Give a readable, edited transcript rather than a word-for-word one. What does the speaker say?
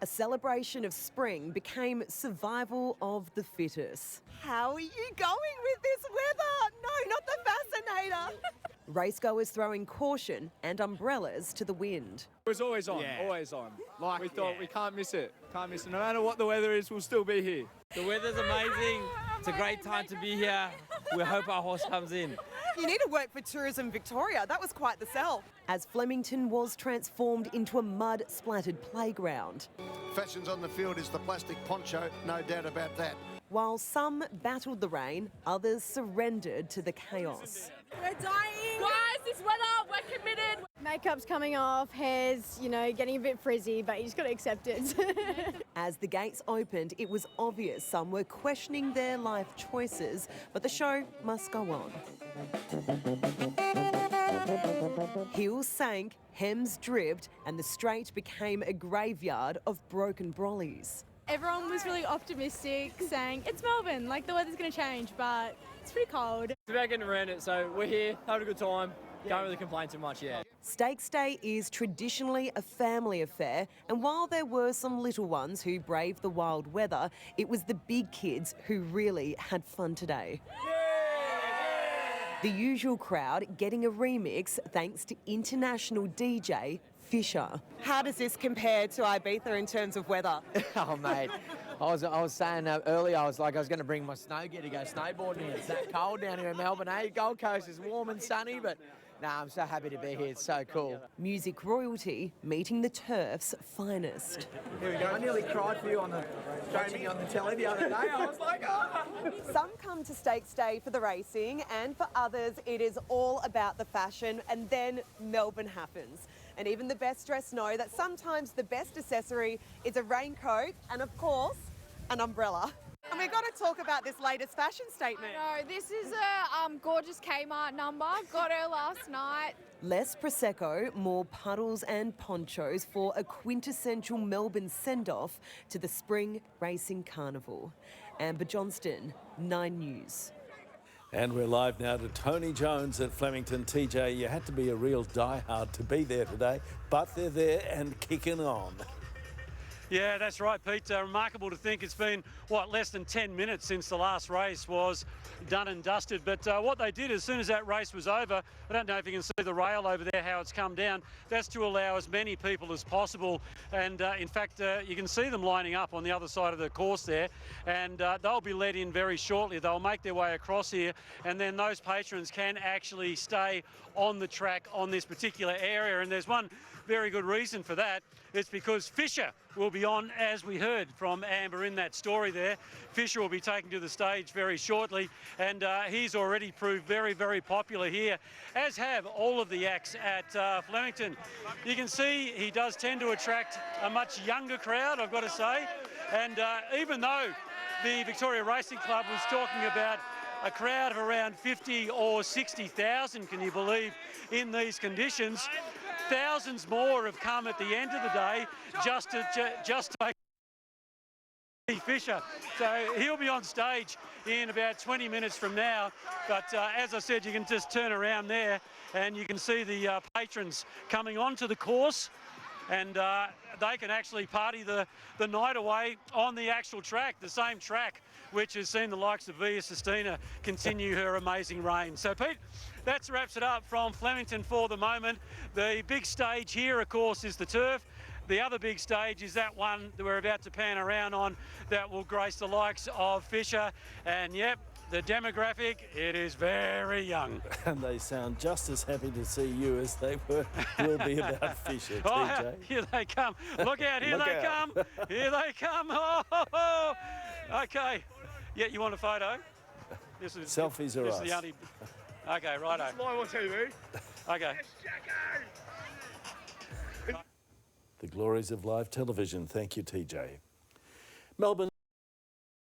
A celebration of spring became survival of the fittest. How are you going with this weather? No, not the fascinator. Racegoers throwing caution and umbrellas to the wind. It was always on, always on. We thought we can't miss it. Can't miss it. No matter what the weather is, we'll still be here. The weather's amazing. It's a great time to be here. We hope our horse comes in. You need to work for Tourism Victoria. That was quite the sell. As Flemington was transformed into a mud-splattered playground. Fashions on the field is the plastic poncho, no doubt about that. While some battled the rain, others surrendered to the chaos. We're dying! Guys, this weather, we're committed! Makeup's coming off, hair's, getting a bit frizzy, but you just got to accept it. As the gates opened, it was obvious some were questioning their life choices, but the show must go on. Heels sank, hems dripped, and the straight became a graveyard of broken brollies. Everyone was really optimistic, saying, it's Melbourne, like the weather's going to change, but it's pretty cold. It's about getting around it, so we're here, having a good time. Can't really complain too much yet. Stakes Day is traditionally a family affair, and while there were some little ones who braved the wild weather, it was the big kids who really had fun today. The usual crowd getting a remix thanks to international DJ Fisher. How does this compare to Ibiza in terms of weather? Oh, mate. I was saying earlier, I was going to bring my snow gear to go snowboarding. It's that cold down here in Melbourne, eh? Gold Coast is warm and sunny, but I'm so happy to be here. It's so cool. Music royalty meeting the turf's finest. Here we go. I nearly cried for you on the streaming on the telly the other day. I was like, ah! Some come to Stakes Day for the racing, and for others it is all about the fashion, and then Melbourne happens. And even the best dressed know that sometimes the best accessory is a raincoat and, of course, an umbrella. And we've got to talk about this latest fashion statement. No, this is a gorgeous Kmart number. Got her last night. Less Prosecco, more puddles and ponchos for a quintessential Melbourne send-off to the Spring Racing Carnival. Amber Johnston, 9 News. And we're live now to Tony Jones at Flemington. TJ, you had to be a real diehard to be there today, but they're there and kicking on. Yeah, that's right, Pete. Remarkable to think it's been, less than 10 minutes since the last race was done and dusted. But what they did as soon as that race was over, I don't know if you can see the rail over there, how it's come down, that's to allow as many people as possible. And in fact, you can see them lining up on the other side of the course there. And they'll be let in very shortly. They'll make their way across here. And then those patrons can actually stay on the track on this particular area. And there's one very good reason for that. It's because Fisher will be on, as we heard from Amber in that story there. Fisher will be taken to the stage very shortly, and he's already proved very, very popular here, as have all of the acts at Flemington. You can see he does tend to attract a much younger crowd, I've got to say, and even though the Victoria Racing Club was talking about a crowd of around 50 or 60,000, can you believe, in these conditions, thousands more have come at the end of the day just to make Fisher. So he'll be on stage in about 20 minutes from now. But as I said, you can just turn around there and you can see the patrons coming onto the course, and they can actually party the night away on the actual track, the same track which has seen the likes of Via Sistina continue her amazing reign. So Pete, that wraps it up from Flemington for the moment. The big stage here, of course, is the turf. The other big stage is that one that we're about to pan around on that will grace the likes of Fisher. And yep, the demographic, it is very young. And they sound just as happy to see you as they will be about Fisher, TJ. Oh, here they come. Look out, here they come. Here they come. Oh. Okay. Yeah, you want a photo? Selfies are us. The only... Okay, righto. Live on TV. Okay. The glories of live television. Thank you, TJ. Melbourne.